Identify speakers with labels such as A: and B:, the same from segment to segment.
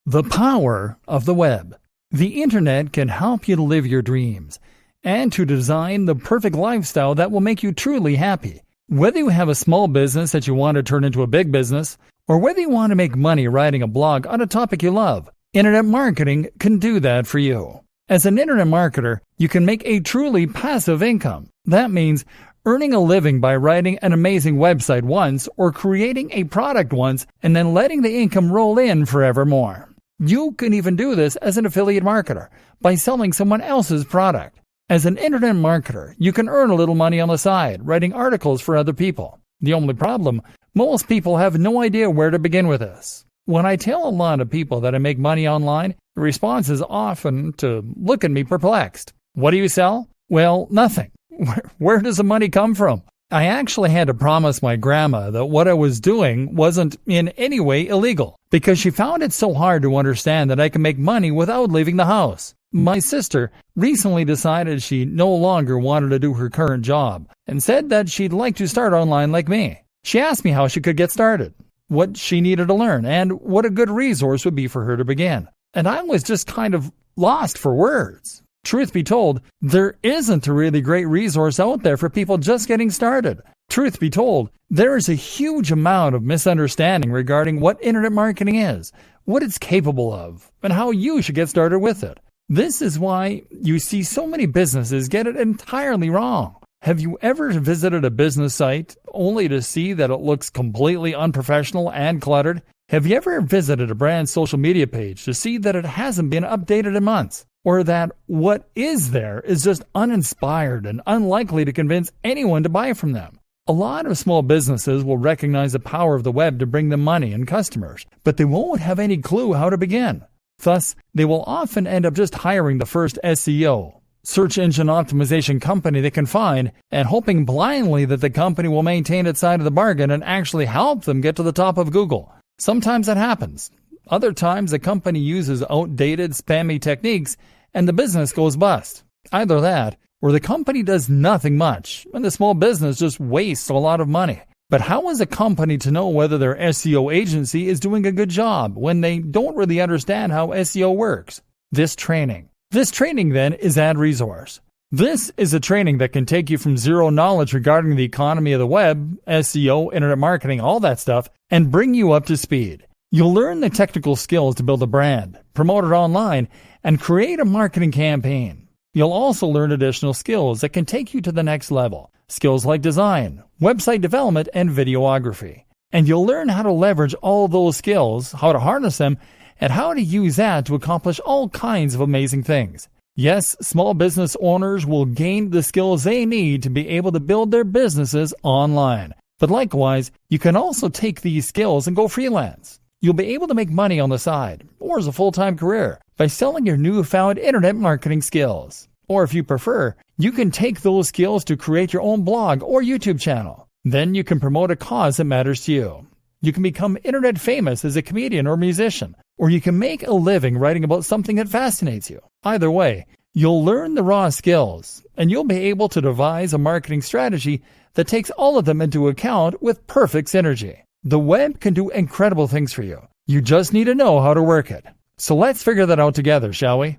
A: The power of the web. The internet can help you to live your dreams and to design the perfect lifestyle that will make you truly happy. Whether you have a small business that you want to turn into a big business, or whether you want to make money writing a blog on a topic you love, internet marketing can do that for you. As an internet marketer, you can make a truly passive income. That means earning a living by writing an amazing website once or creating a product once and then letting the income roll in forevermore. You can even do this as an affiliate marketer by selling someone else's product. As an internet marketer, you can earn a little money on the side, writing articles for other people. The only problem, most people have no idea where to begin with this. When I tell a lot of people that I make money online, the response is often to look at me perplexed. What do you sell? Well, nothing. Where does the money come from? I actually had to promise my grandma that what I was doing wasn't in any way illegal because she found it so hard to understand that I can make money without leaving the house. My sister recently decided she no longer wanted to do her current job and said that she'd like to start online like me. She asked me how she could get started, what she needed to learn, and what a good resource would be for her to begin. And I was just kind of lost for words. Truth be told, there isn't a really great resource out there for people just getting started. Truth be told, there is a huge amount of misunderstanding regarding what internet marketing is, what it's capable of, and how you should get started with it. This is why you see so many businesses get it entirely wrong. Have you ever visited a business site only to see that it looks completely unprofessional and cluttered? Have you ever visited a brand's social media page to see that it hasn't been updated in months? Or that what is there is just uninspired and unlikely to convince anyone to buy from them? A lot of small businesses will recognize the power of the web to bring them money and customers, but they won't have any clue how to begin. Thus, they will often end up just hiring the first SEO, search engine optimization company they can find, and hoping blindly that the company will maintain its side of the bargain and actually help them get to the top of Google. Sometimes that happens. Other times, the company uses outdated, spammy techniques and the business goes bust. Either that, or the company does nothing much and the small business just wastes a lot of money. But how is a company to know whether their SEO agency is doing a good job when they don't really understand how SEO works? This training then is Ad Resource. This is a training that can take you from zero knowledge regarding the economy of the web, SEO, internet marketing, all that stuff, and bring you up to speed. You'll learn the technical skills to build a brand, promote it online, and create a marketing campaign. You'll also learn additional skills that can take you to the next level. Skills like design, website development, and videography. And you'll learn how to leverage all those skills, how to harness them, and how to use that to accomplish all kinds of amazing things. Yes, small business owners will gain the skills they need to be able to build their businesses online. But likewise, you can also take these skills and go freelance. You'll be able to make money on the side, or as a full-time career, by selling your newfound internet marketing skills. Or if you prefer, you can take those skills to create your own blog or YouTube channel. Then you can promote a cause that matters to you. You can become internet famous as a comedian or musician, or you can make a living writing about something that fascinates you. Either way, you'll learn the raw skills, and you'll be able to devise a marketing strategy that takes all of them into account with perfect synergy. The web can do incredible things for you. You just need to know how to work it. So let's figure that out together, shall we?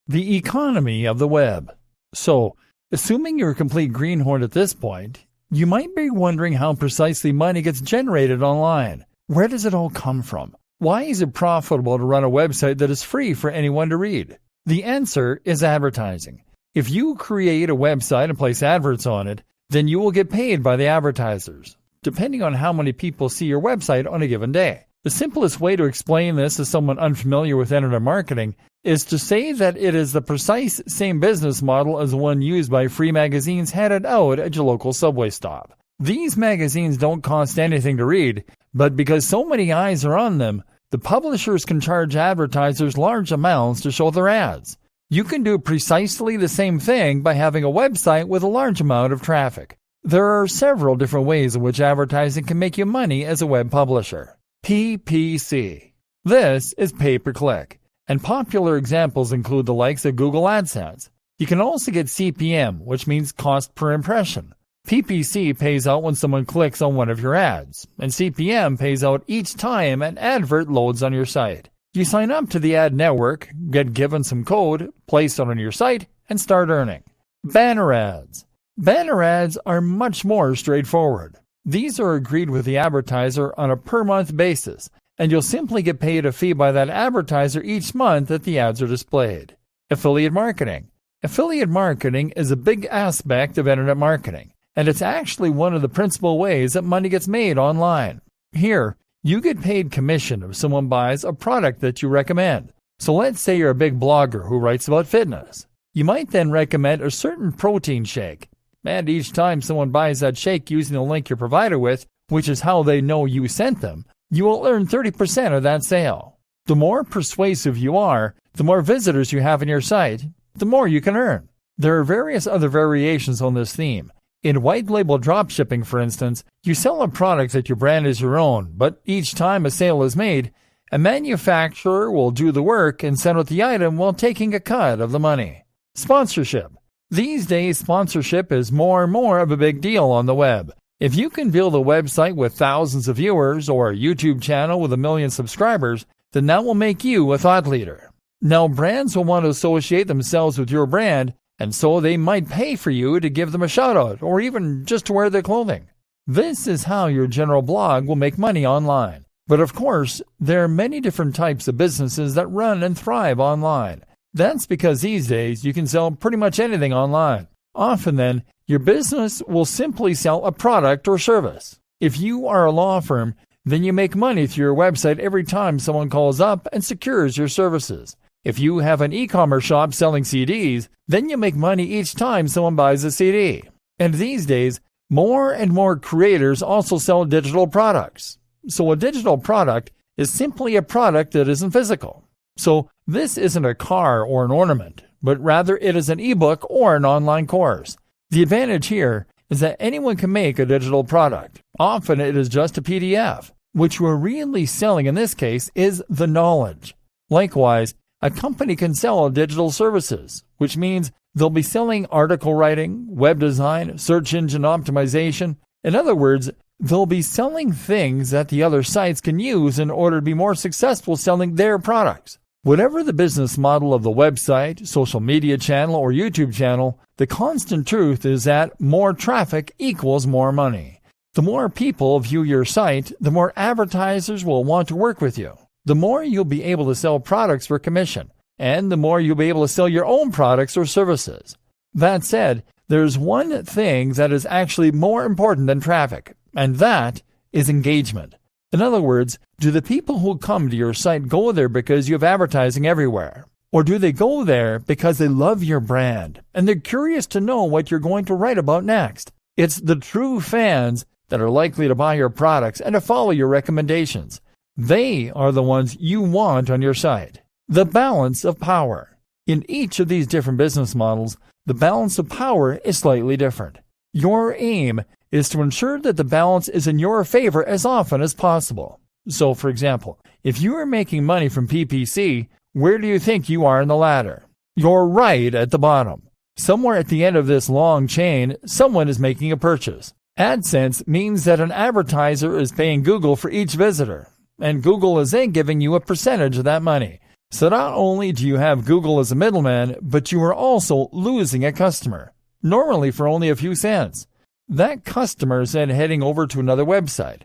A: The economy of the web. So, assuming you're a complete greenhorn at this point, you might be wondering how precisely money gets generated online. Where does it all come from? Why is it profitable to run a website that is free for anyone to read? The answer is advertising. If you create a website and place adverts on it, then you will get paid by the advertisers, depending on how many people see your website on a given day. The simplest way to explain this to someone unfamiliar with internet marketing is to say that it is the precise same business model as the one used by free magazines handed out at your local subway stop. These magazines don't cost anything to read, but because so many eyes are on them, the publishers can charge advertisers large amounts to show their ads. You can do precisely the same thing by having a website with a large amount of traffic. There are several different ways in which advertising can make you money as a web publisher. PPC. This is pay-per-click, and popular examples include the likes of Google AdSense. You can also get CPM, which means cost per impression. PPC pays out when someone clicks on one of your ads, and CPM pays out each time an advert loads on your site. You sign up to the ad network, get given some code, place it on your site, and start earning. Banner ads. Banner ads are much more straightforward. These are agreed with the advertiser on a per-month basis, and you'll simply get paid a fee by that advertiser each month that the ads are displayed. Affiliate marketing. Affiliate marketing is a big aspect of internet marketing, and it's actually one of the principal ways that money gets made online. Here, you get paid commission if someone buys a product that you recommend. So let's say you're a big blogger who writes about fitness. You might then recommend a certain protein shake, and each time someone buys that shake using the link you're provided with, which is how they know you sent them, you will earn 30% of that sale. The more persuasive you are, the more visitors you have on your site, the more you can earn. There are various other variations on this theme. In white label dropshipping, for instance, you sell a product that you brand as your own, but each time a sale is made, a manufacturer will do the work and send out the item while taking a cut of the money. Sponsorship. These days, sponsorship is more and more of a big deal on the web. If you can build a website with thousands of viewers or a YouTube channel with 1 million subscribers, then that will make you a thought leader. Now, brands will want to associate themselves with your brand, and so they might pay for you to give them a shout-out or even just to wear their clothing. This is how your general blog will make money online. But of course, there are many different types of businesses that run and thrive online. That's because these days you can sell pretty much anything online. Often then, your business will simply sell a product or service. If you are a law firm, then you make money through your website every time someone calls up and secures your services. If you have an e-commerce shop selling CDs, then you make money each time someone buys a CD. And these days, more and more creators also sell digital products. So a digital product is simply a product that isn't physical. So this isn't a car or an ornament, but rather it is an ebook or an online course. The advantage here is that anyone can make a digital product. Often it is just a PDF. What you are really selling in this case is the knowledge. Likewise, a company can sell digital services, which means they'll be selling article writing, web design, search engine optimization. In other words, they'll be selling things that the other sites can use in order to be more successful selling their products. Whatever the business model of the website, social media channel, or YouTube channel, the constant truth is that more traffic equals more money. The more people view your site, the more advertisers will want to work with you. The more you'll be able to sell products for commission, and the more you'll be able to sell your own products or services. That said, there's one thing that is actually more important than traffic, and that is engagement. In other words, do the people who come to your site go there because you have advertising everywhere? Or do they go there because they love your brand and they're curious to know what you're going to write about next? It's the true fans that are likely to buy your products and to follow your recommendations. They are the ones you want on your site. The balance of power. In each of these different business models, the balance of power is slightly different. Your aim is to ensure that the balance is in your favor as often as possible. So, for example, if you are making money from PPC, where do you think you are in the ladder? You're right at the bottom. Somewhere at the end of this long chain, someone is making a purchase. AdSense means that an advertiser is paying Google for each visitor, and Google is then giving you a percentage of that money. So not only do you have Google as a middleman, but you are also losing a customer, normally for only a few cents. That customer is then heading over to another website,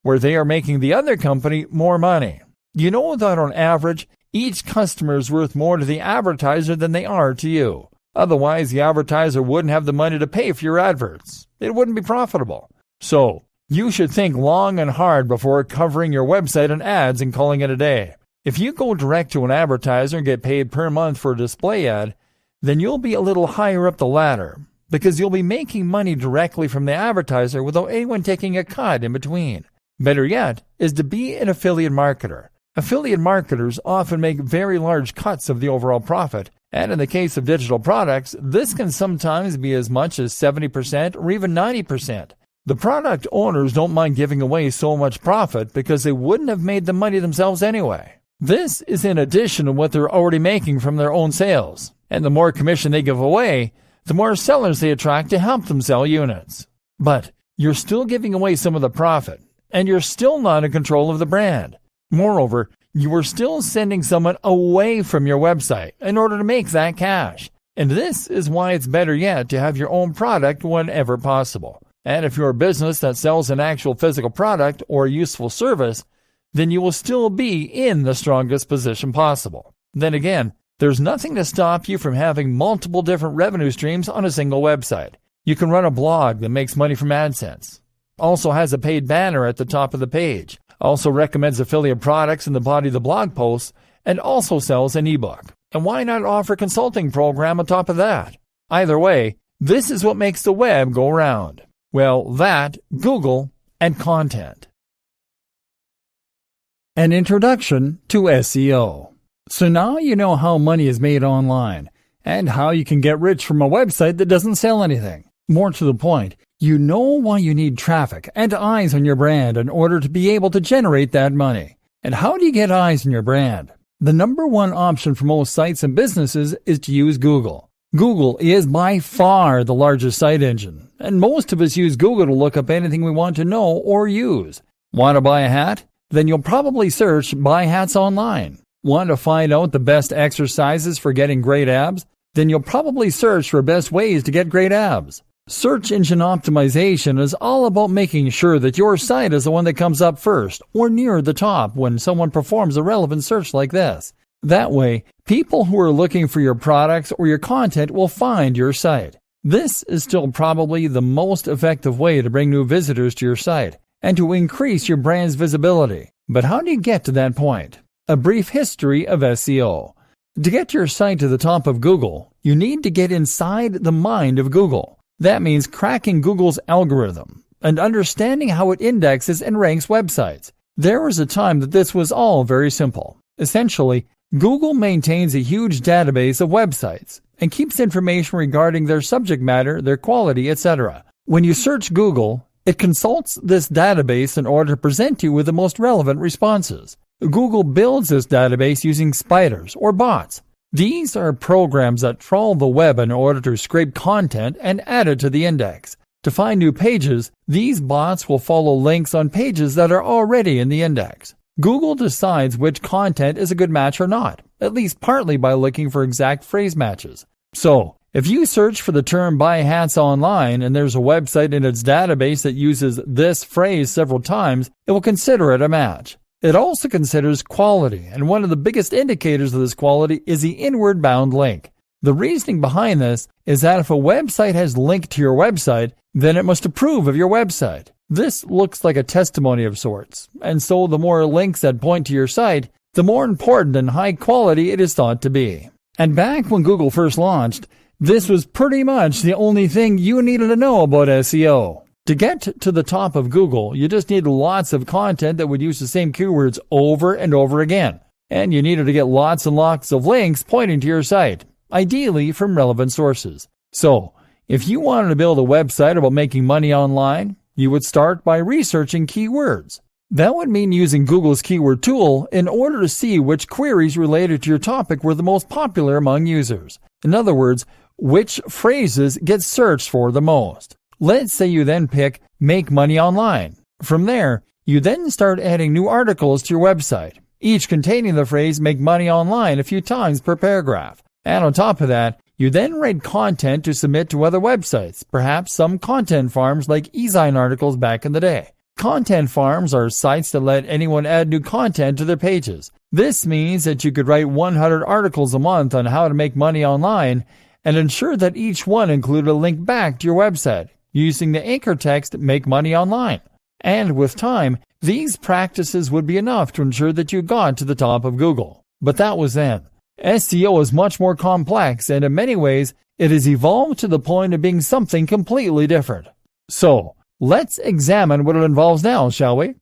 A: where they are making the other company more money. You know that on average, each customer is worth more to the advertiser than they are to you. Otherwise, the advertiser wouldn't have the money to pay for your adverts. It wouldn't be profitable. So, you should think long and hard before covering your website and ads and calling it a day. If you go direct to an advertiser and get paid per month for a display ad, then you'll be a little higher up the ladder, because you'll be making money directly from the advertiser without anyone taking a cut in between. Better yet is to be an affiliate marketer. Affiliate marketers often make very large cuts of the overall profit, and in the case of digital products, this can sometimes be as much as 70% or even 90%. The product owners don't mind giving away so much profit because they wouldn't have made the money themselves anyway. This is in addition to what they're already making from their own sales, and the more commission they give away, the more sellers they attract to help them sell units. But you're still giving away some of the profit, and you're still not in control of the brand. Moreover, you are still sending someone away from your website in order to make that cash. And this is why it's better yet to have your own product whenever possible. And if you're a business that sells an actual physical product or useful service, then you will still be in the strongest position possible. Then again, there's nothing to stop you from having multiple different revenue streams on a single website. You can run a blog that makes money from AdSense, also has a paid banner at the top of the page, also recommends affiliate products in the body of the blog posts, and also sells an ebook. And why not offer a consulting program on top of that? Either way, this is what makes the web go round. Well, that, Google, and content. An introduction to SEO. So now you know how money is made online, and how you can get rich from a website that doesn't sell anything. More to the point, you know why you need traffic and eyes on your brand in order to be able to generate that money. And how do you get eyes on your brand? The number one option for most sites and businesses is to use Google. Google is by far the largest site engine, and most of us use Google to look up anything we want to know or use. Want to buy a hat? Then you'll probably search Buy Hats online. Want to find out the best exercises for getting great abs? Then you'll probably search for best ways to get great abs. Search engine optimization is all about making sure that your site is the one that comes up first or near the top when someone performs a relevant search like this. That way, people who are looking for your products or your content will find your site. This is still probably the most effective way to bring new visitors to your site and to increase your brand's visibility. But how do you get to that point? A brief history of SEO. To get your site to the top of Google, you need to get inside the mind of Google. That means cracking Google's algorithm and understanding how it indexes and ranks websites. There was a time that this was all very simple. Essentially, Google maintains a huge database of websites and keeps information regarding their subject matter, their quality, etc. When you search Google, it consults this database in order to present you with the most relevant responses. Google builds this database using spiders or bots. These are programs that trawl the web in order to scrape content and add it to the index. To find new pages, these bots will follow links on pages that are already in the index. Google decides which content is a good match or not, at least partly by looking for exact phrase matches. So, if you search for the term buy hats online and there's a website in its database that uses this phrase several times, it will consider it a match. It also considers quality, and one of the biggest indicators of this quality is the inward bound link. The reasoning behind this is that if a website has linked to your website, then it must approve of your website. This looks like a testimony of sorts, and so the more links that point to your site, the more important and high quality it is thought to be. And back when Google first launched, this was pretty much the only thing you needed to know about SEO. To get to the top of Google, you just needed lots of content that would use the same keywords over and over again. And you needed to get lots and lots of links pointing to your site, ideally from relevant sources. So, if you wanted to build a website about making money online, you would start by researching keywords. That would mean using Google's keyword tool in order to see which queries related to your topic were the most popular among users. In other words, which phrases get searched for the most. Let's say you then pick Make Money Online. From there, you then start adding new articles to your website, each containing the phrase Make Money Online a few times per paragraph. And on top of that, you then write content to submit to other websites, perhaps some content farms like eZine articles back in the day. Content farms are sites that let anyone add new content to their pages. This means that you could write 100 articles a month on how to make money online and ensure that each one included a link back to your website, using the anchor text Make Money Online. And with time, these practices would be enough to ensure that you got to the top of Google. But that was then. SEO is much more complex, and in many ways, it has evolved to the point of being something completely different. So, let's examine what it involves now, shall we?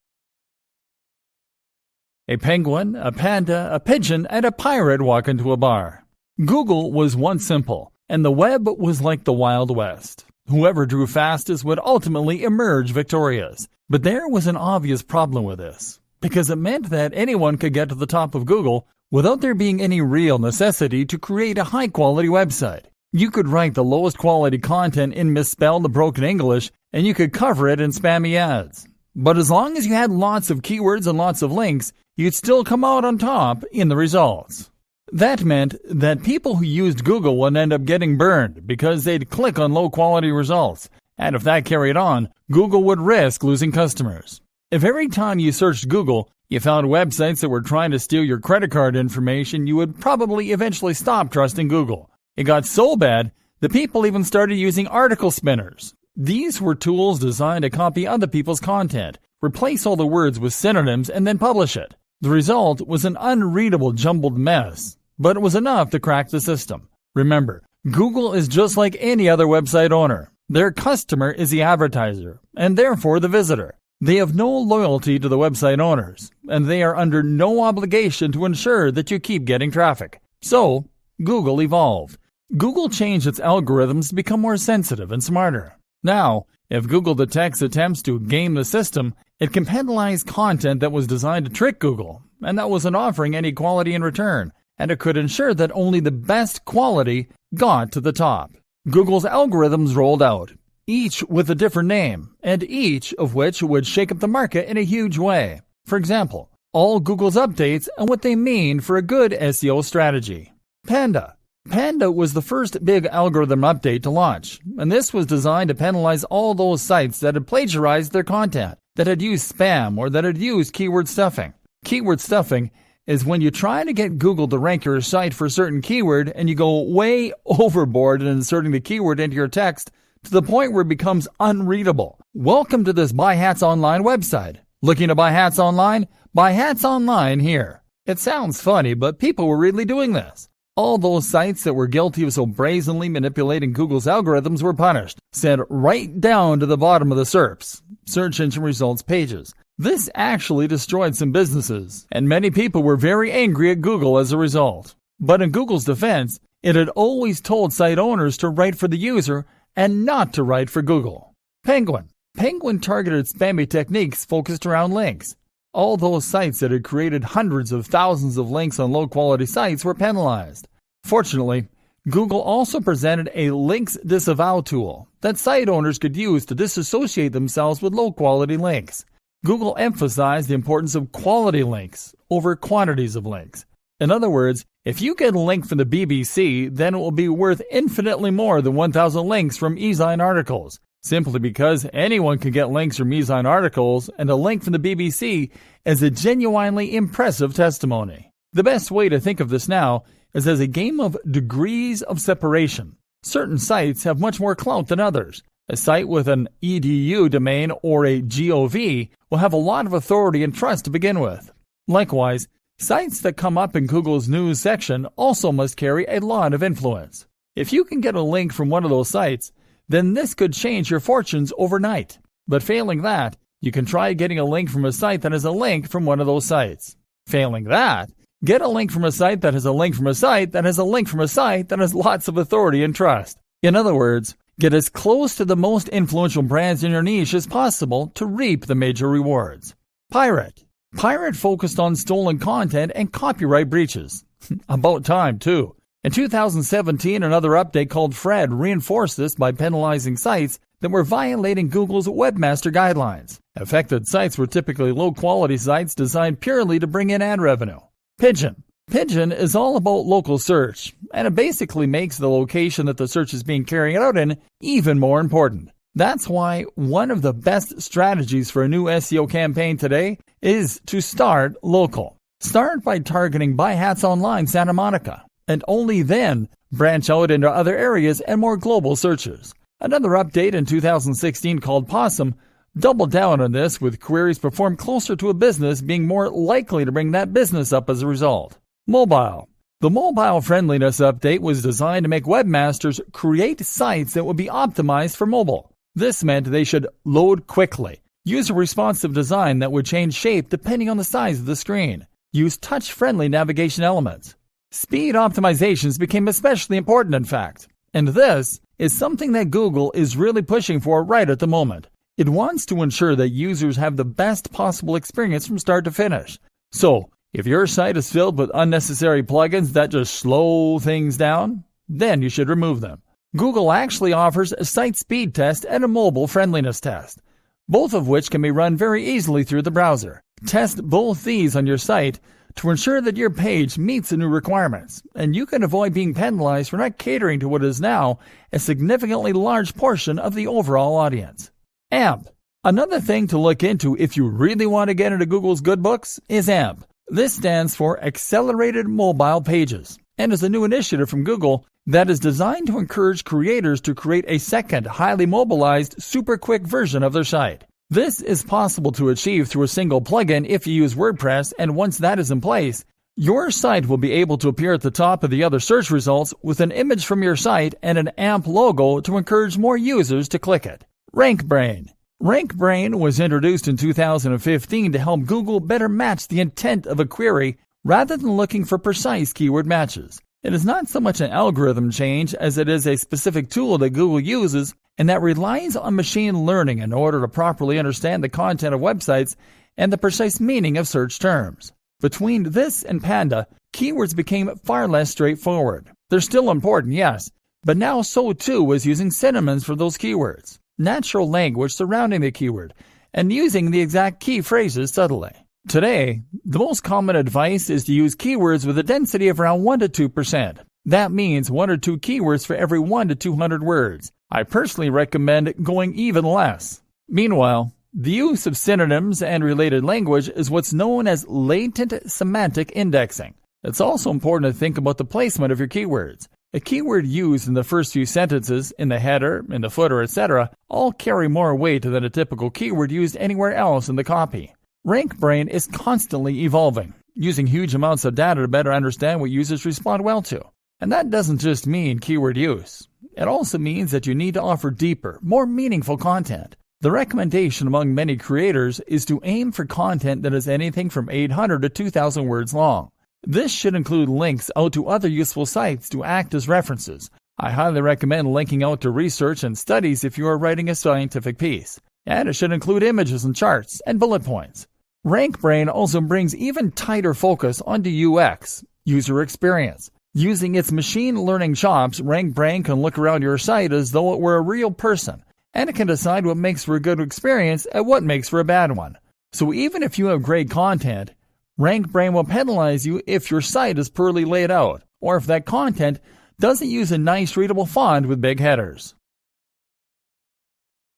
A: A penguin, a panda, a pigeon, and a pirate walk into a bar. Google was once simple, and the web was like the Wild West. Whoever drew fastest would ultimately emerge victorious. But there was an obvious problem with this, because it meant that anyone could get to the top of Google without there being any real necessity to create a high-quality website. You could write the lowest quality content in misspelled or broken English, and you could cover it in spammy ads. But as long as you had lots of keywords and lots of links, you'd still come out on top in the results. That meant that people who used Google would end up getting burned because they'd click on low-quality results. And if that carried on, Google would risk losing customers. If every time you searched Google, you found websites that were trying to steal your credit card information, you would probably eventually stop trusting Google. It got so bad that people even started using article spinners. These were tools designed to copy other people's content, replace all the words with synonyms, and then publish it. The result was an unreadable jumbled mess, but it was enough to crack the system. Remember, Google is just like any other website owner. Their customer is the advertiser, and therefore the visitor. They have no loyalty to the website owners, and they are under no obligation to ensure that you keep getting traffic. So, Google evolved. Google changed its algorithms to become more sensitive and smarter. Now, if Google detects attempts to game the system, it can penalize content that was designed to trick Google, and that wasn't offering any quality in return, and it could ensure that only the best quality got to the top. Google's algorithms rolled out, each with a different name, and each of which would shake up the market in a huge way. For example, all Google's updates and what they mean for a good SEO strategy. Panda. Panda was the first big algorithm update to launch, and this was designed to penalize all those sites that had plagiarized their content, that had used spam, or that had used keyword stuffing. Keyword stuffing is when you try to get Google to rank your site for a certain keyword and you go way overboard in inserting the keyword into your text to the point where it becomes unreadable. Welcome to this Buy Hats Online website. Looking to buy hats online? Buy hats online here. It sounds funny, but people were really doing this. All those sites that were guilty of so brazenly manipulating Google's algorithms were punished, sent right down to the bottom of the SERPs, search engine results pages. This actually destroyed some businesses, and many people were very angry at Google as a result. But in Google's defense, it had always told site owners to write for the user and not to write for Google. Penguin. Penguin targeted spammy techniques focused around links. All those sites that had created hundreds of thousands of links on low-quality sites were penalized. Fortunately, Google also presented a links disavow tool that site owners could use to disassociate themselves with low-quality links. Google emphasized the importance of quality links over quantities of links. In other words, if you get a link from the BBC, then it will be worth infinitely more than 1,000 links from e-zine articles, simply because anyone can get links from e-zine articles, and a link from the BBC is a genuinely impressive testimony. The best way to think of this now is as a game of degrees of separation. Certain sites have much more clout than others. A site with an .edu domain or a .gov will have a lot of authority and trust to begin with. Likewise, sites that come up in Google's news section also must carry a lot of influence. If you can get a link from one of those sites, then this could change your fortunes overnight. But failing that, you can try getting a link from a site that has a link from one of those sites. Failing that, get a link from a site that has a link from a site that has a link from a site that has lots of authority and trust. In other words, get as close to the most influential brands in your niche as possible to reap the major rewards. Pirate. Pirate focused on stolen content and copyright breaches. About time, too. In 2017, another update called Fred reinforced this by penalizing sites that were violating Google's webmaster guidelines. Affected sites were typically low-quality sites designed purely to bring in ad revenue. Pigeon. Pigeon is all about local search, and it basically makes the location that the search is being carried out in even more important. That's why one of the best strategies for a new SEO campaign today is to start local. Start by targeting Buy Hats Online Santa Monica, and only then branch out into other areas and more global searches. Another update in 2016 called Possum doubled down on this, with queries performed closer to a business being more likely to bring that business up as a result. Mobile. The mobile friendliness update was designed to make webmasters create sites that would be optimized for mobile. This meant they should load quickly, use a responsive design that would change shape depending on the size of the screen, use touch-friendly navigation elements. Speed optimizations became especially important, in fact, and this is something that Google is really pushing for right at the moment. It wants to ensure that users have the best possible experience from start to finish. So, if your site is filled with unnecessary plugins that just slow things down, then you should remove them. Google actually offers a site speed test and a mobile friendliness test, both of which can be run very easily through the browser. Test both these on your site to ensure that your page meets the new requirements, and you can avoid being penalized for not catering to what is now a significantly large portion of the overall audience. AMP. Another thing to look into if you really want to get into Google's good books is AMP. This stands for Accelerated Mobile Pages, and is a new initiative from Google that is designed to encourage creators to create a second, highly mobilized, super quick version of their site. This is possible to achieve through a single plugin if you use WordPress, and once that is in place, your site will be able to appear at the top of the other search results with an image from your site and an AMP logo to encourage more users to click it. RankBrain. RankBrain was introduced in 2015 to help Google better match the intent of a query rather than looking for precise keyword matches. It is not so much an algorithm change as it is a specific tool that Google uses and that relies on machine learning in order to properly understand the content of websites and the precise meaning of search terms. Between this and Panda, keywords became far less straightforward. They're still important, yes, but now so too is using synonyms for those keywords, natural language surrounding the keyword, and using the exact key phrases subtly. Today, the most common advice is to use keywords with a density of around 1 to 2%. That means 1 or 2 keywords for every 1 to 200 words. I personally recommend going even less. Meanwhile, the use of synonyms and related language is what's known as latent semantic indexing. It's also important to think about the placement of your keywords. A keyword used in the first few sentences, in the header, in the footer, etc., all carry more weight than a typical keyword used anywhere else in the copy. RankBrain is constantly evolving, using huge amounts of data to better understand what users respond well to. And that doesn't just mean keyword use. It also means that you need to offer deeper, more meaningful content. The recommendation among many creators is to aim for content that is anything from 800 to 2,000 words long. This should include links out to other useful sites to act as references. I highly recommend linking out to research and studies if you are writing a scientific piece. And it should include images and charts and bullet points. RankBrain also brings even tighter focus onto UX, user experience. Using its machine learning chops, RankBrain can look around your site as though it were a real person, and it can decide what makes for a good experience and what makes for a bad one. So even if you have great content, RankBrain will penalize you if your site is poorly laid out, or if that content doesn't use a nice readable font with big headers.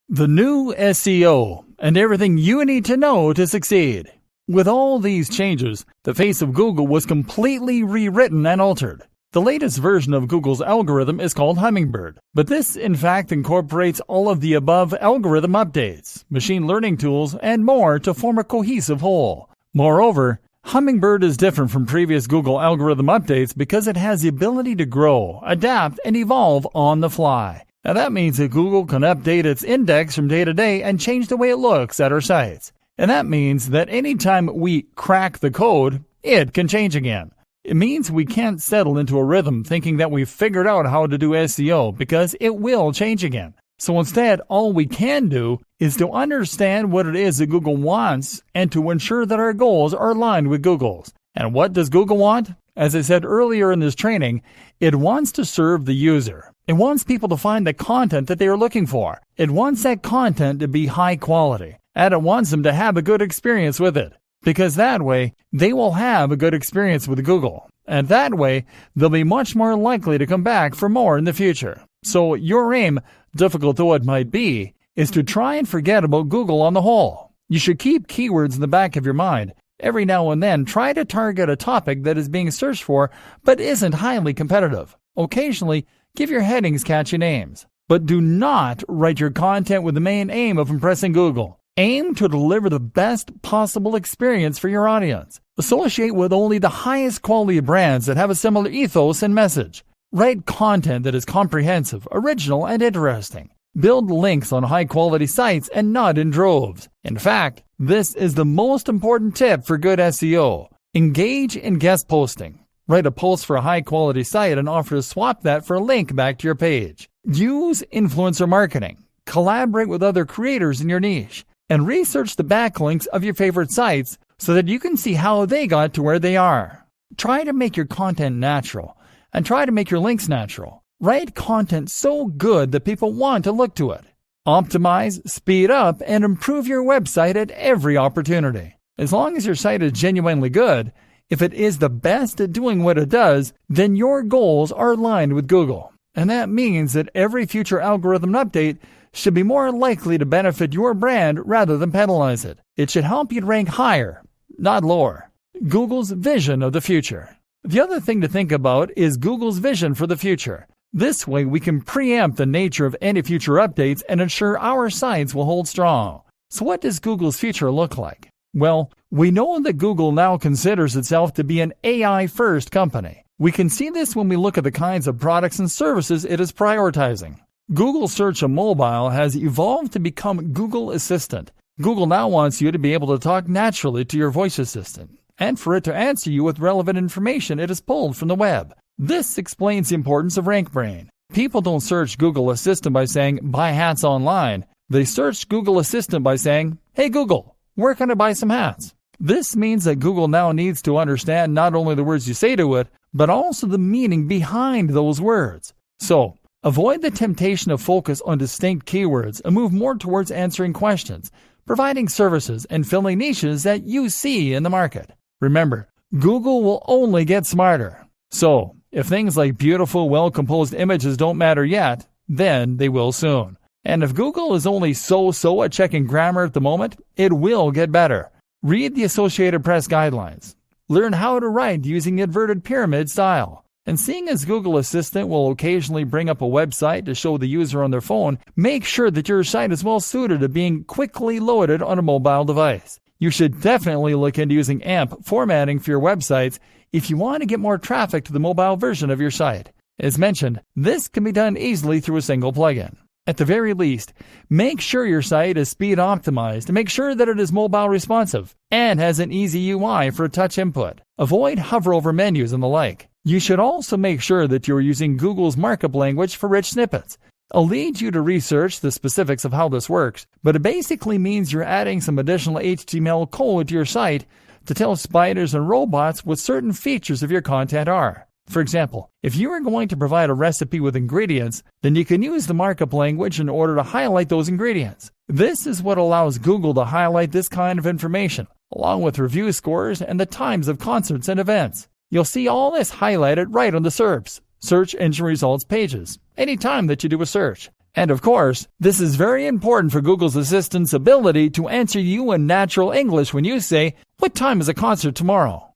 A: The new SEO, and everything you need to know to succeed. With all these changes, the face of Google was completely rewritten and altered. The latest version of Google's algorithm is called Hummingbird, but this in fact incorporates all of the above algorithm updates, machine learning tools, and more to form a cohesive whole. Moreover, Hummingbird is different from previous Google algorithm updates because it has the ability to grow, adapt, and evolve on the fly. Now that means that Google can update its index from day to day and change the way it looks at our sites. And that means that anytime we crack the code, it can change again. It means we can't settle into a rhythm thinking that we've figured out how to do SEO because it will change again. So instead, all we can do is to understand what it is that Google wants and to ensure that our goals are aligned with Google's. And what does Google want? As I said earlier in this training, it wants to serve the user. It wants people to find the content that they are looking for. It wants that content to be high quality. And it wants them to have a good experience with it. Because that way, they will have a good experience with Google. And that way, they'll be much more likely to come back for more in the future. So your aim, difficult though it might be, is to try and forget about Google on the whole. You should keep keywords in the back of your mind. Every now and then, try to target a topic that is being searched for but isn't highly competitive. Occasionally, give your headings catchy names. But do not write your content with the main aim of impressing Google. Aim to deliver the best possible experience for your audience. Associate with only the highest quality brands that have a similar ethos and message. Write content that is comprehensive, original, and interesting. Build links on high-quality sites and not in droves. In fact, this is the most important tip for good SEO. Engage in guest posting. Write a post for a high-quality site and offer to swap that for a link back to your page. Use influencer marketing. Collaborate with other creators in your niche. And research the backlinks of your favorite sites so that you can see how they got to where they are. Try to make your content natural, and try to make your links natural. Write content so good that people want to look to it. Optimize, speed up, and improve your website at every opportunity. As long as your site is genuinely good, if it is the best at doing what it does, then your goals are aligned with Google. And that means that every future algorithm update should be more likely to benefit your brand rather than penalize it. It should help you to rank higher, not lower. Google's vision of the future. The other thing to think about is Google's vision for the future. This way we can preempt the nature of any future updates and ensure our sites will hold strong. So what does Google's future look like? Well, we know that Google now considers itself to be an AI-first company. We can see this when we look at the kinds of products and services it is prioritizing. Google Search on mobile has evolved to become Google Assistant. Google now wants you to be able to talk naturally to your voice assistant, and for it to answer you with relevant information it has pulled from the web. This explains the importance of RankBrain. People don't search Google Assistant by saying, buy hats online. They search Google Assistant by saying, hey Google, where can I buy some hats? This means that Google now needs to understand not only the words you say to it, but also the meaning behind those words. So, avoid the temptation of focus on distinct keywords and move more towards answering questions, providing services, and filling niches that you see in the market. Remember, Google will only get smarter. So, if things like beautiful, well-composed images don't matter yet, then they will soon. And if Google is only so-so at checking grammar at the moment, it will get better. Read the Associated Press guidelines. Learn how to write using the inverted pyramid style. And seeing as Google Assistant will occasionally bring up a website to show the user on their phone, make sure that your site is well suited to being quickly loaded on a mobile device. You should definitely look into using AMP formatting for your websites if you want to get more traffic to the mobile version of your site. As mentioned, this can be done easily through a single plugin. At the very least, make sure your site is speed optimized and make sure that it is mobile responsive and has an easy UI for touch input. Avoid hover over menus and the like. You should also make sure that you are using Google's markup language for rich snippets. I'll lead you to research the specifics of how this works, but it basically means you're adding some additional HTML code to your site to tell spiders and robots what certain features of your content are. For example, if you are going to provide a recipe with ingredients, then you can use the markup language in order to highlight those ingredients. This is what allows Google to highlight this kind of information, along with review scores and the times of concerts and events. You'll see all this highlighted right on the SERPs, Search Engine Results pages, anytime that you do a search. And of course, this is very important for Google's Assistant's ability to answer you in natural English when you say, what time is a concert tomorrow?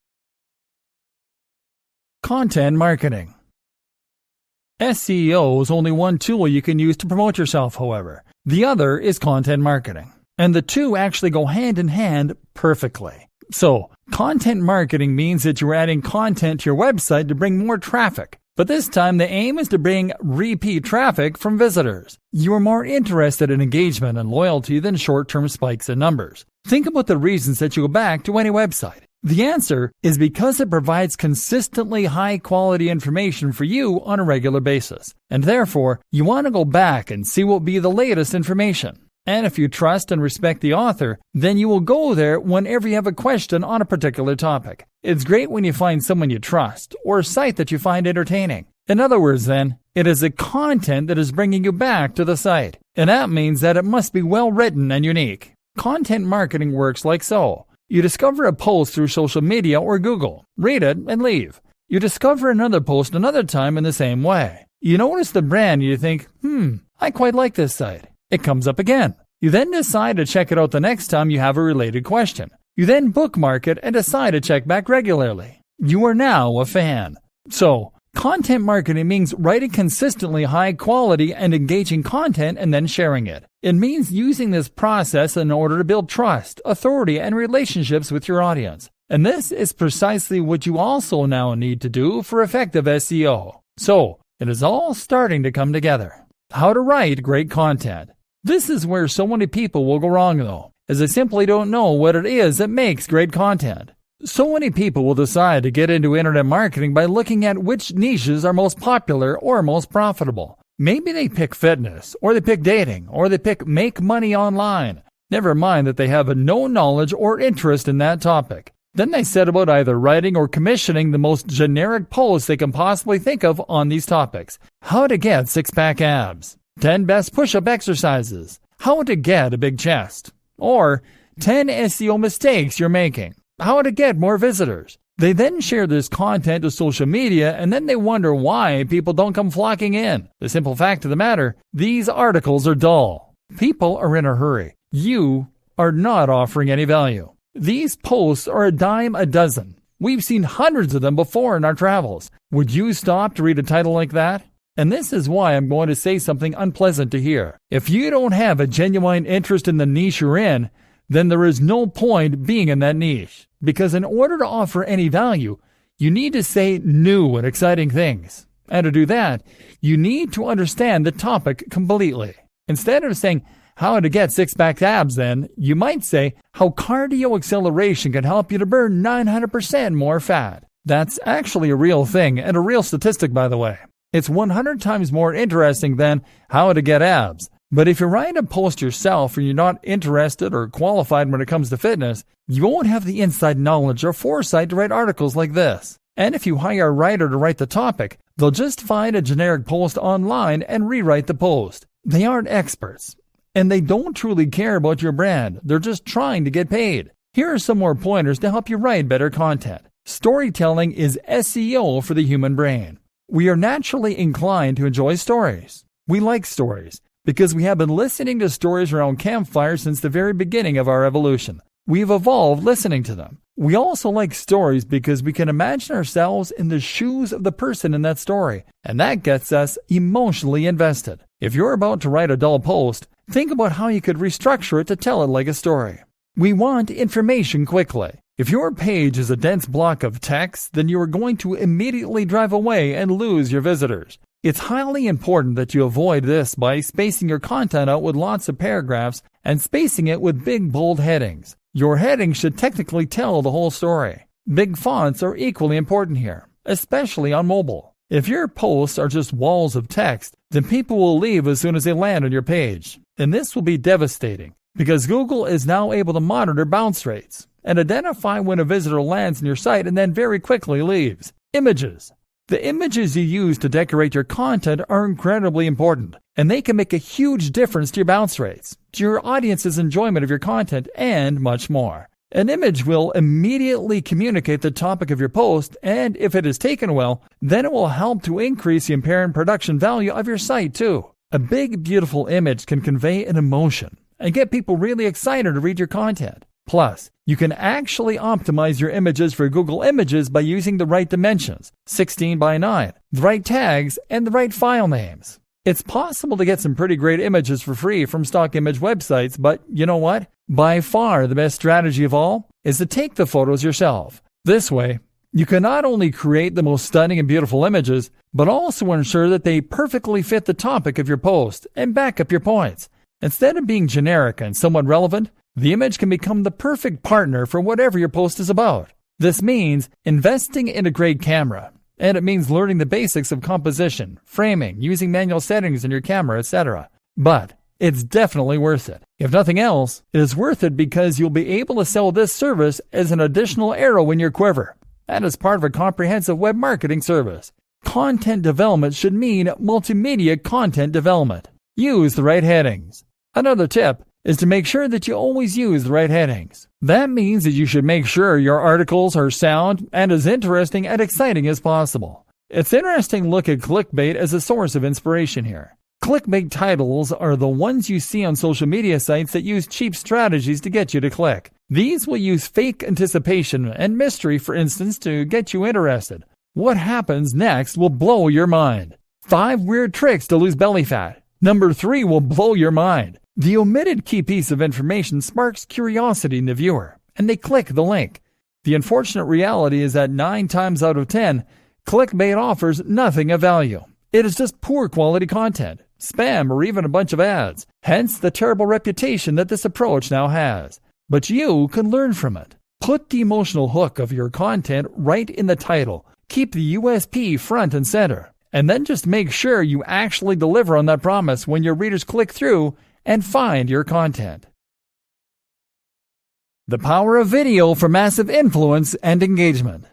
A: Content marketing. SEO is only one tool you can use to promote yourself, however. The other is content marketing. And the two actually go hand in hand perfectly. So, content marketing means that you're adding content to your website to bring more traffic. But this time the aim is to bring repeat traffic from visitors. You are more interested in engagement and loyalty than short-term spikes in numbers. Think about the reasons that you go back to any website. The answer is because it provides consistently high-quality information for you on a regular basis. And therefore, you want to go back and see what will be the latest information. And if you trust and respect the author, then you will go there whenever you have a question on a particular topic. It's great when you find someone you trust or a site that you find entertaining. In other words, then, it is the content that is bringing you back to the site. And that means that it must be well written and unique. Content marketing works like so. You discover a post through social media or Google, read it, and leave. You discover another post another time in the same way. You notice the brand and you think, I quite like this site. It comes up again. You then decide to check it out the next time you have a related question. You then bookmark it and decide to check back regularly. You are now a fan. So, content marketing means writing consistently high quality and engaging content and then sharing it. It means using this process in order to build trust, authority, and relationships with your audience. And this is precisely what you also now need to do for effective SEO. So, it is all starting to come together. How to write great content. This is where so many people will go wrong though, as they simply don't know what it is that makes great content. So many people will decide to get into internet marketing by looking at which niches are most popular or most profitable. Maybe they pick fitness, or they pick dating, or they pick make money online. Never mind that they have no knowledge or interest in that topic. Then they set about either writing or commissioning the most generic posts they can possibly think of on these topics. How to get six-pack abs, 10 best push-up exercises, how to get a big chest, or 10 SEO mistakes you're making, how to get more visitors. They then share this content to social media, and then they wonder why people don't come flocking in. The simple fact of the matter, these articles are dull. People are in a hurry. You are not offering any value. These posts are a dime a dozen. We've seen hundreds of them before in our travels. Would you stop to read a title like that? And this is why I'm going to say something unpleasant to hear. If you don't have a genuine interest in the niche you're in, then there is no point being in that niche. Because in order to offer any value, you need to say new and exciting things. And to do that, you need to understand the topic completely. Instead of saying, how to get six-pack abs, then, you might say how cardio acceleration can help you to burn 900% more fat. That's actually a real thing, and a real statistic, by the way. It's 100 times more interesting than how to get abs. But if you write a post yourself and you're not interested or qualified when it comes to fitness, you won't have the inside knowledge or foresight to write articles like this. And if you hire a writer to write the topic, they'll just find a generic post online and rewrite the post. They aren't experts. And they don't truly care about your brand. They're just trying to get paid. Here are some more pointers to help you write better content. Storytelling is SEO for the human brain. We are naturally inclined to enjoy stories. We like stories because we have been listening to stories around campfires since the very beginning of our evolution. We've evolved listening to them. We also like stories because we can imagine ourselves in the shoes of the person in that story, and that gets us emotionally invested. If you're about to write a dull post, think about how you could restructure it to tell it like a story. We want information quickly. If your page is a dense block of text, then you are going to immediately drive away and lose your visitors. It's highly important that you avoid this by spacing your content out with lots of paragraphs and spacing it with big, bold headings. Your headings should technically tell the whole story. Big fonts are equally important here, especially on mobile. If your posts are just walls of text, then people will leave as soon as they land on your page. And this will be devastating because Google is now able to monitor bounce rates and identify when a visitor lands on your site and then very quickly leaves. Images. The images you use to decorate your content are incredibly important, and they can make a huge difference to your bounce rates, to your audience's enjoyment of your content, and much more. An image will immediately communicate the topic of your post, and if it is taken well, then it will help to increase the apparent production value of your site too. A big, beautiful image can convey an emotion and get people really excited to read your content. Plus, you can actually optimize your images for Google Images by using the right dimensions, 16 by 9, the right tags, and the right file names. It's possible to get some pretty great images for free from stock image websites, but you know what? By far the best strategy of all is to take the photos yourself. This way, you can not only create the most stunning and beautiful images, but also ensure that they perfectly fit the topic of your post and back up your points. Instead of being generic and somewhat relevant, the image can become the perfect partner for whatever your post is about. This means investing in a great camera, and it means learning the basics of composition, framing, using manual settings in your camera, etc. But it's definitely worth it. If nothing else, it is worth it because you'll be able to sell this service as an additional arrow in your quiver, and as part of a comprehensive web marketing service. Content development should mean multimedia content development. Use the right headings. Another tip is to make sure that you always use the right headings. That means that you should make sure your articles are sound and as interesting and exciting as possible. It's interesting to look at clickbait as a source of inspiration here. Clickbait titles are the ones you see on social media sites that use cheap strategies to get you to click. These will use fake anticipation and mystery, for instance, to get you interested. What happens next will blow your mind. 5 weird tricks to lose belly fat. Number 3 will blow your mind. The omitted key piece of information sparks curiosity in the viewer, and they click the link. The unfortunate reality is that 9 times out of 10, clickbait offers nothing of value. It is just poor quality content, spam, or even a bunch of ads. Hence the terrible reputation that this approach now has. But you can learn from it. Put the emotional hook of your content right in the title. Keep the USP front and center. And then just make sure you actually deliver on that promise when your readers click through and find your content. The power of video for massive influence and engagement.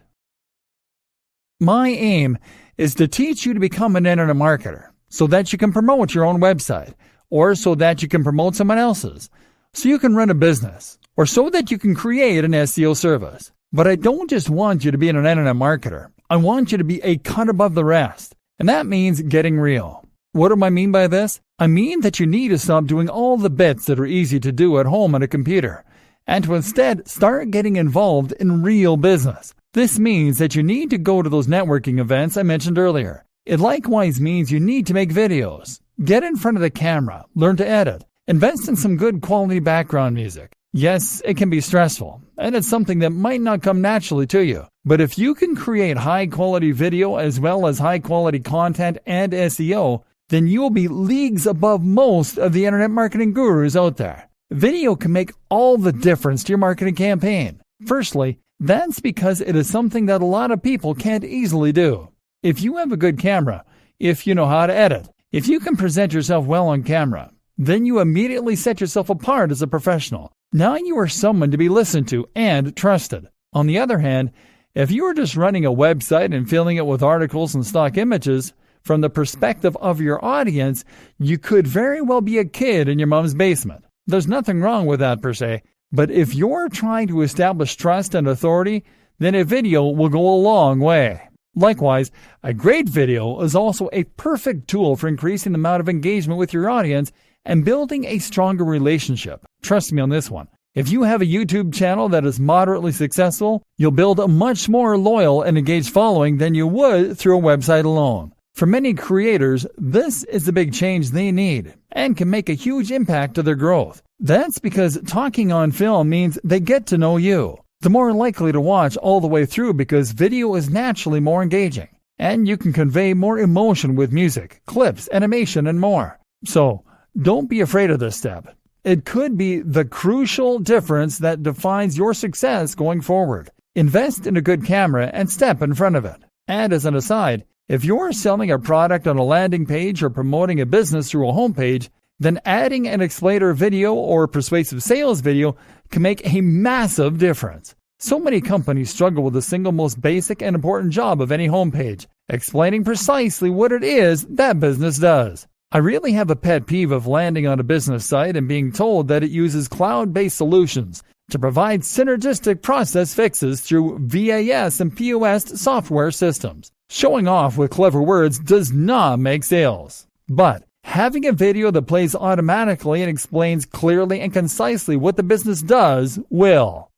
A: My aim is to teach you to become an internet marketer so that you can promote your own website, or so that you can promote someone else's, so you can run a business, or so that you can create an SEO service. But I don't just want you to be an internet marketer. I want you to be a cut above the rest. And that means getting real. What do I mean by this? I mean that you need to stop doing all the bits that are easy to do at home on a computer, and to instead start getting involved in real business. This means that you need to go to those networking events I mentioned earlier. It likewise means you need to make videos. Get in front of the camera, learn to edit, invest in some good quality background music. Yes, it can be stressful, and it's something that might not come naturally to you. But if you can create high-quality video as well as high-quality content and SEO, then you will be leagues above most of the internet marketing gurus out there. Video can make all the difference to your marketing campaign. Firstly, that's because it is something that a lot of people can't easily do. If you have a good camera, if you know how to edit, if you can present yourself well on camera, then you immediately set yourself apart as a professional. Now you are someone to be listened to and trusted. On the other hand, if you are just running a website and filling it with articles and stock images, from the perspective of your audience, you could very well be a kid in your mom's basement. There's nothing wrong with that per se, but if you're trying to establish trust and authority, then a video will go a long way. Likewise, a great video is also a perfect tool for increasing the amount of engagement with your audience and building a stronger relationship. Trust me on this one. If you have a YouTube channel that is moderately successful, you'll build a much more loyal and engaged following than you would through a website alone. For many creators, this is the big change they need and can make a huge impact to their growth. That's because talking on film means they get to know you. They're more likely to watch all the way through because video is naturally more engaging, and you can convey more emotion with music, clips, animation, and more. So, don't be afraid of this step. It could be the crucial difference that defines your success going forward. Invest in a good camera and step in front of it. And as an aside, if you're selling a product on a landing page or promoting a business through a homepage, then adding an explainer video or persuasive sales video can make a massive difference. So many companies struggle with the single most basic and important job of any homepage, explaining precisely what it is that business does. I really have a pet peeve of landing on a business site and being told that it uses cloud-based solutions to provide synergistic process fixes through VAS and POS software systems. Showing off with clever words does not make sales. But having a video that plays automatically and explains clearly and concisely what the business does will.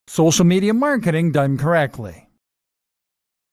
A: Social media marketing done correctly.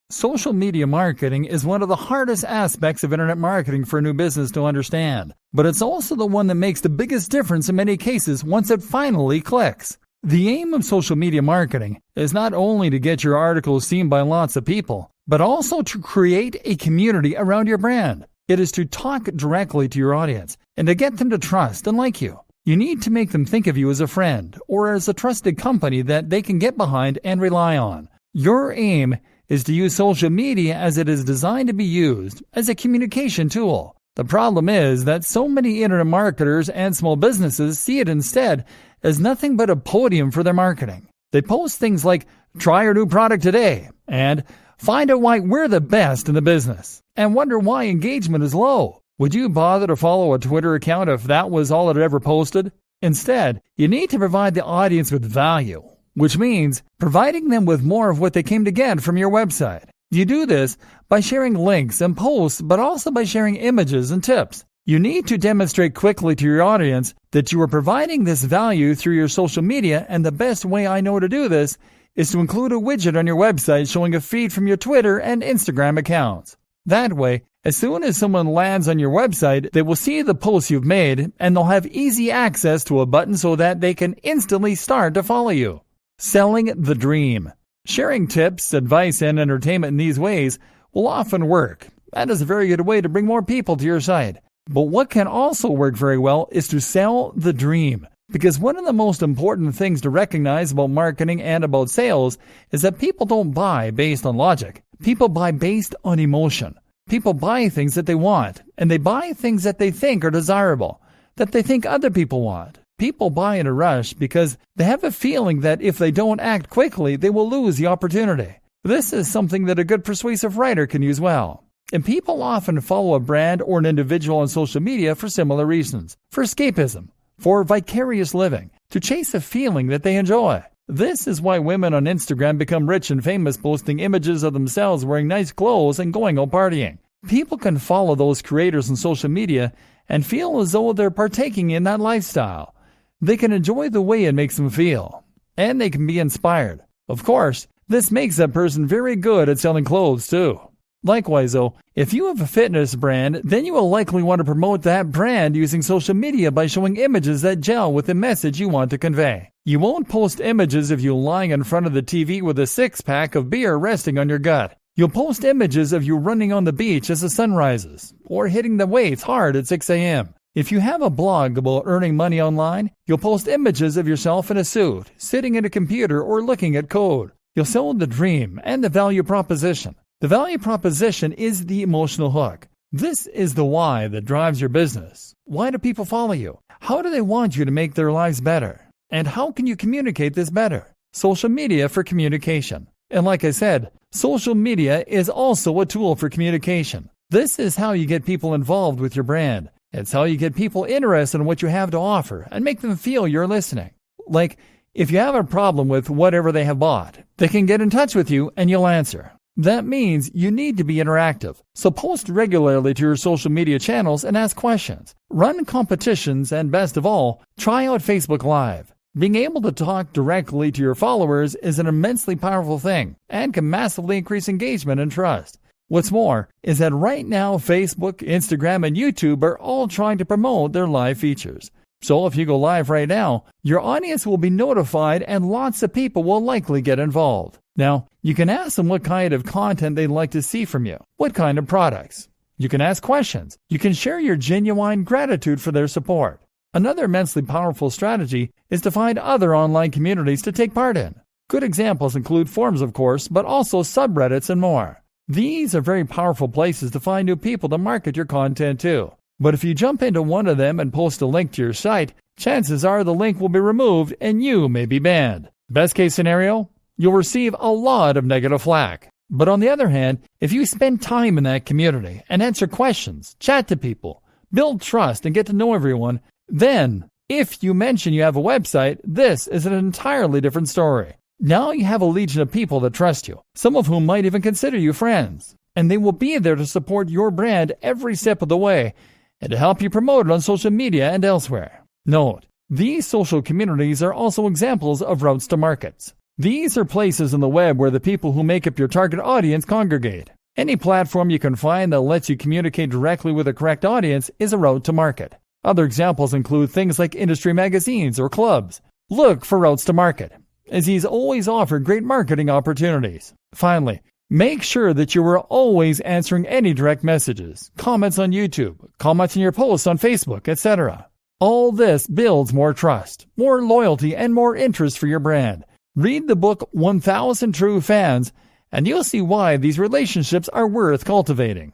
A: Social media marketing is one of the hardest aspects of internet marketing for a new business to understand, but it's also the one that makes the biggest difference in many cases once it finally clicks. The aim of social media marketing is not only to get your articles seen by lots of people, but also to create a community around your brand. It is to talk directly to your audience and to get them to trust and like you. You need to make them think of you as a friend or as a trusted company that they can get behind and rely on. Your aim is to use social media as it is designed to be used as a communication tool. The problem is that so many internet marketers and small businesses see it instead as nothing but a podium for their marketing. They post things like, "Try our new product today," and "Find out why we're the best in the business," and wonder why engagement is low. Would you bother to follow a Twitter account if that was all it ever posted? Instead, you need to provide the audience with value, which means providing them with more of what they came to get from your website. You do this by sharing links and posts, but also by sharing images and tips. You need to demonstrate quickly to your audience that you are providing this value through your social media, and the best way I know to do this is to include a widget on your website showing a feed from your Twitter and Instagram accounts. That way, as soon as someone lands on your website, they will see the posts you've made, and they'll have easy access to a button so that they can instantly start to follow you. Selling the dream. Sharing tips, advice, and entertainment in these ways will often work. That is a very good way to bring more people to your site. But what can also work very well is to sell the dream. Because one of the most important things to recognize about marketing and about sales is that people don't buy based on logic. People buy based on emotion. People buy things that they want, and they buy things that they think are desirable, that they think other people want. People buy in a rush because they have a feeling that if they don't act quickly, they will lose the opportunity. This is something that a good persuasive writer can use well. And people often follow a brand or an individual on social media for similar reasons. For escapism, for vicarious living, to chase a feeling that they enjoy. This is why women on Instagram become rich and famous, posting images of themselves wearing nice clothes and going out partying. People can follow those creators on social media and feel as though they're partaking in that lifestyle. They can enjoy the way it makes them feel, and they can be inspired. Of course, this makes that person very good at selling clothes too. Likewise though, if you have a fitness brand, then you will likely want to promote that brand using social media by showing images that gel with the message you want to convey. You won't post images of you lying in front of the TV with a six-pack of beer resting on your gut. You'll post images of you running on the beach as the sun rises, or hitting the weights hard at 6 a.m. If you have a blog about earning money online, you'll post images of yourself in a suit, sitting at a computer or looking at code. You'll sell the dream and the value proposition. The value proposition is the emotional hook. This is the why that drives your business. Why do people follow you? How do they want you to make their lives better? And how can you communicate this better? Social media for communication. And like I said, social media is also a tool for communication. This is how you get people involved with your brand. It's how you get people interested in what you have to offer and make them feel you're listening. Like, if you have a problem with whatever they have bought, they can get in touch with you and you'll answer. That means you need to be interactive. So post regularly to your social media channels and ask questions. Run competitions and best of all, try out Facebook Live. Being able to talk directly to your followers is an immensely powerful thing and can massively increase engagement and trust. What's more is that right now Facebook, Instagram, and YouTube are all trying to promote their live features. So if you go live right now, your audience will be notified and lots of people will likely get involved. Now, you can ask them what kind of content they'd like to see from you, what kind of products. You can ask questions. You can share your genuine gratitude for their support. Another immensely powerful strategy is to find other online communities to take part in. Good examples include forums, of course, but also subreddits and more. These are very powerful places to find new people to market your content to. But if you jump into one of them and post a link to your site, chances are the link will be removed and you may be banned. Best case scenario, you'll receive a lot of negative flack. But on the other hand, if you spend time in that community and answer questions, chat to people, build trust and get to know everyone, then if you mention you have a website, this is an entirely different story. Now you have a legion of people that trust you, some of whom might even consider you friends, and they will be there to support your brand every step of the way and to help you promote it on social media and elsewhere. Note, these social communities are also examples of routes to markets. These are places on the web where the people who make up your target audience congregate. Any platform you can find that lets you communicate directly with the correct audience is a route to market. Other examples include things like industry magazines or clubs. Look for routes to market, as these always offer great marketing opportunities. Finally, make sure that you are always answering any direct messages, comments on YouTube, comments in your posts on Facebook, etc. All this builds more trust, more loyalty, and more interest for your brand. Read the book 1000 True Fans, and you'll see why these relationships are worth cultivating.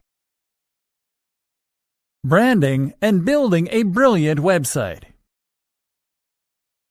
A: Branding and building a brilliant website.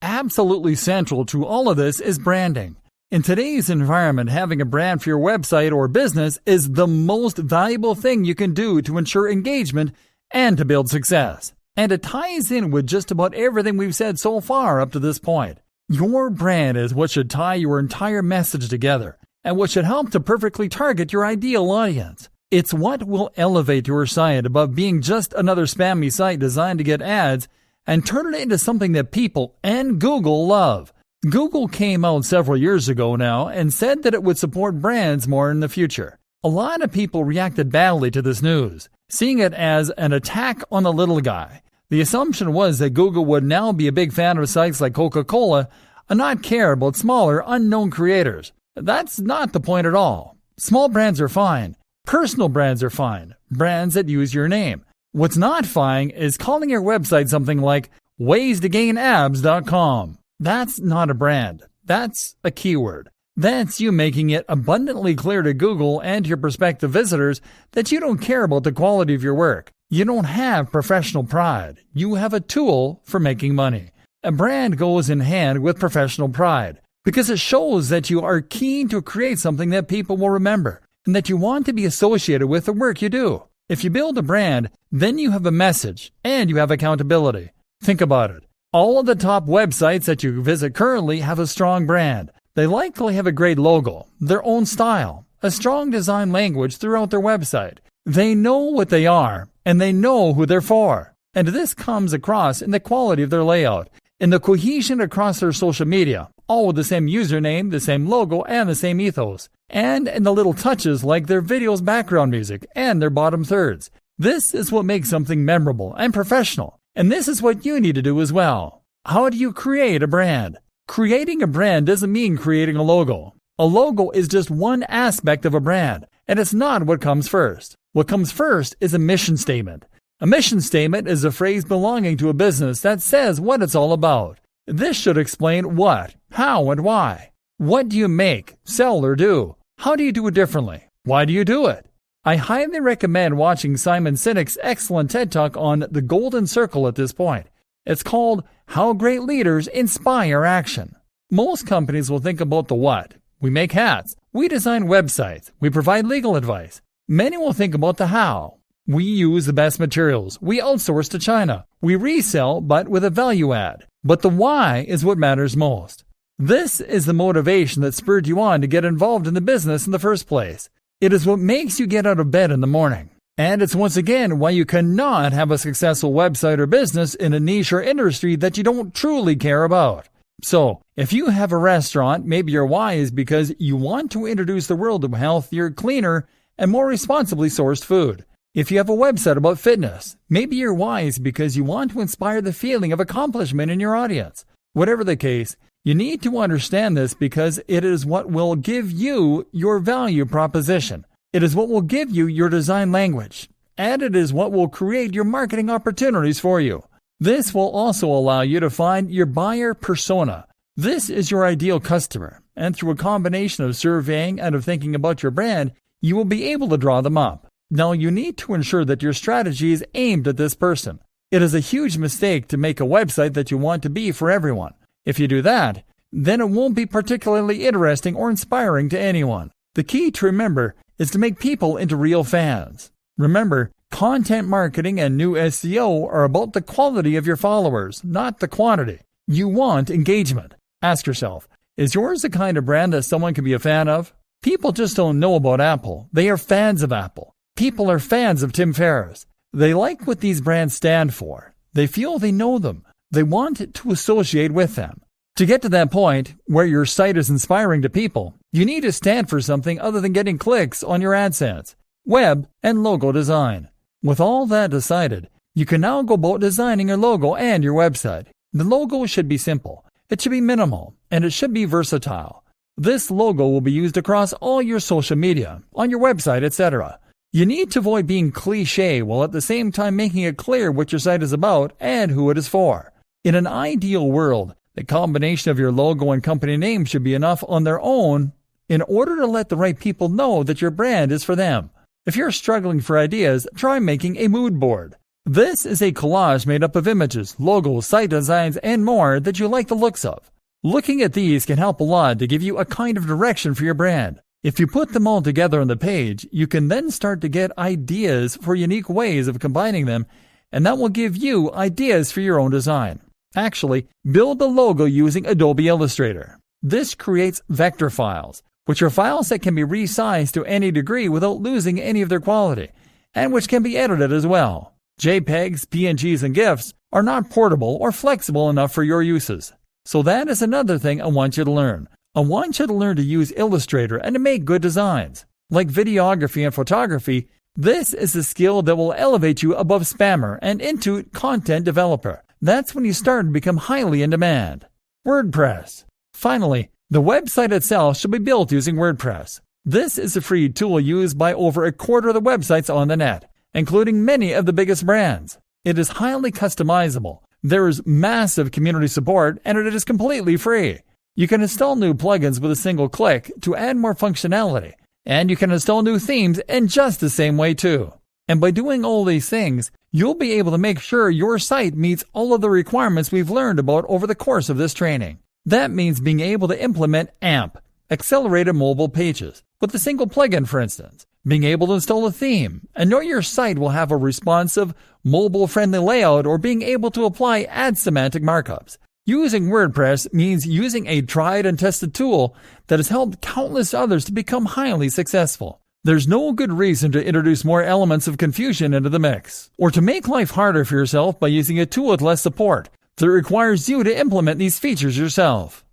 A: Absolutely central to all of this is branding. In today's environment, having a brand for your website or business is the most valuable thing you can do to ensure engagement and to build success. And it ties in with just about everything we've said so far up to this point. Your brand is what should tie your entire message together and what should help to perfectly target your ideal audience. It's what will elevate your site above being just another spammy site designed to get ads and turn it into something that people and Google love. Google came out several years ago now and said that it would support brands more in the future. A lot of people reacted badly to this news, seeing it as an attack on the little guy. The assumption was that Google would now be a big fan of sites like Coca-Cola and not care about smaller, unknown creators. That's not the point at all. Small brands are fine. Personal brands are fine. Brands that use your name. What's not fine is calling your website something like ways-to-gain-abs.com. That's not a brand. That's a keyword. That's you making it abundantly clear to Google and your prospective visitors that you don't care about the quality of your work. You don't have professional pride. You have a tool for making money. A brand goes in hand with professional pride because it shows that you are keen to create something that people will remember and that you want to be associated with the work you do. If you build a brand, then you have a message and you have accountability. Think about it. All of the top websites that you visit currently have a strong brand. They likely have a great logo, their own style, a strong design language throughout their website. They know what they are, and they know who they're for. And this comes across in the quality of their layout, in the cohesion across their social media, all with the same username, the same logo, and the same ethos. And in the little touches like their video's background music and their bottom thirds. This is what makes something memorable and professional. And this is what you need to do as well. How do you create a brand? Creating a brand doesn't mean creating a logo. A logo is just one aspect of a brand, and it's not what comes first. What comes first is a mission statement. A mission statement is a phrase belonging to a business that says what it's all about. This should explain what, how, and why. What do you make, sell, or do? How do you do it differently? Why do you do it? I highly recommend watching Simon Sinek's excellent TED Talk on the Golden Circle at this point. It's called How Great Leaders Inspire Action. Most companies will think about the what. We make hats. We design websites. We provide legal advice. Many will think about the how. We use the best materials. We outsource to China. We resell, but with a value add. But the why is what matters most. This is the motivation that spurred you on to get involved in the business in the first place. It is what makes you get out of bed in the morning. And it's once again why you cannot have a successful website or business in a niche or industry that you don't truly care about. So, if you have a restaurant, maybe your why is because you want to introduce the world to healthier, cleaner, and more responsibly sourced food. If you have a website about fitness, maybe your why is because you want to inspire the feeling of accomplishment in your audience. Whatever the case, you need to understand this because it is what will give you your value proposition. It is what will give you your design language. And it is what will create your marketing opportunities for you. This will also allow you to find your buyer persona. This is your ideal customer. And through a combination of surveying and of thinking about your brand, you will be able to draw them up. Now, you need to ensure that your strategy is aimed at this person. It is a huge mistake to make a website that you want to be for everyone. If you do that, then it won't be particularly interesting or inspiring to anyone. The key to remember is to make people into real fans. Remember, content marketing and new SEO are about the quality of your followers, not the quantity. You want engagement. Ask yourself, is yours the kind of brand that someone can be a fan of? People just don't know about Apple. They are fans of Apple. People are fans of Tim Ferriss. They like what these brands stand for. They feel they know them. They want to associate with them. To get to that point where your site is inspiring to people, you need to stand for something other than getting clicks on your AdSense, web, and logo design. With all that decided, you can now go about designing your logo and your website. The logo should be simple, it should be minimal, and it should be versatile. This logo will be used across all your social media, on your website, etc. You need to avoid being cliché while at the same time making it clear what your site is about and who it is for. In an ideal world, the combination of your logo and company name should be enough on their own in order to let the right people know that your brand is for them. If you're struggling for ideas, try making a mood board. This is a collage made up of images, logos, site designs, and more that you like the looks of. Looking at these can help a lot to give you a kind of direction for your brand. If you put them all together on the page, you can then start to get ideas for unique ways of combining them, and that will give you ideas for your own design. Actually, build the logo using Adobe Illustrator. This creates vector files, which are files that can be resized to any degree without losing any of their quality, and which can be edited as well. JPEGs, PNGs, and GIFs are not portable or flexible enough for your uses. So that is another thing I want you to learn. I want you to learn to use Illustrator and to make good designs. Like videography and photography, this is a skill that will elevate you above spammer and into content developer. That's when you start to become highly in demand. WordPress. Finally, the website itself should be built using WordPress. This is a free tool used by over a quarter of the websites on the net, including many of the biggest brands. It is highly customizable. There is massive community support, and it is completely free. You can install new plugins with a single click to add more functionality, and you can install new themes in just the same way too. And by doing all these things, You'll be able to make sure your site meets all of the requirements we've learned about over the course of this training. That means being able to implement AMP, Accelerated Mobile Pages, with a single plugin, for instance. Being able to install a theme and know your site will have a responsive, mobile-friendly layout, or being able to apply ad semantic markups. Using WordPress means using a tried and tested tool that has helped countless others to become highly successful. There's no good reason to introduce more elements of confusion into the mix, or to make life harder for yourself by using a tool with less support that requires you to implement these features yourself.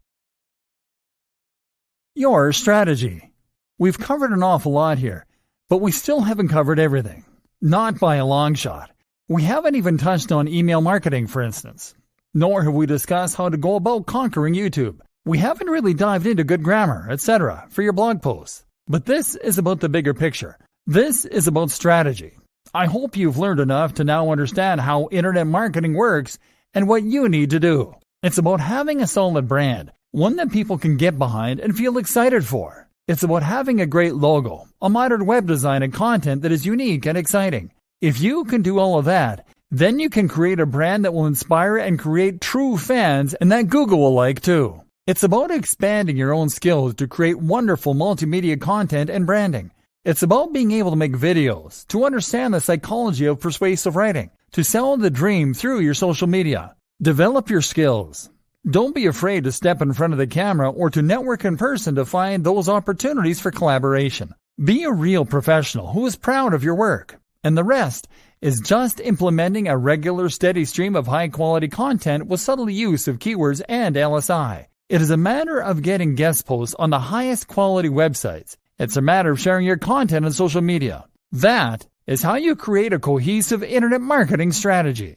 A: Your strategy. We've covered an awful lot here, but we still haven't covered everything. Not by a long shot. We haven't even touched on email marketing, for instance. Nor have we discussed how to go about conquering YouTube. We haven't really dived into good grammar, etc. for your blog posts. But this is about the bigger picture. This is about strategy. I hope you've learned enough to now understand how internet marketing works and what you need to do. It's about having a solid brand, one that people can get behind and feel excited for. It's about having a great logo, a modern web design, and content that is unique and exciting. If you can do all of that, then you can create a brand that will inspire and create true fans, and that Google will like too. It's about expanding your own skills to create wonderful multimedia content and branding. It's about being able to make videos, to understand the psychology of persuasive writing, to sell the dream through your social media. Develop your skills. Don't be afraid to step in front of the camera or to network in person to find those opportunities for collaboration. Be a real professional who is proud of your work. And the rest is just implementing a regular, steady stream of high-quality content with subtle use of keywords and LSI. It is a matter of getting guest posts on the highest quality websites. It's a matter of sharing your content on social media. That is how you create a cohesive internet marketing strategy.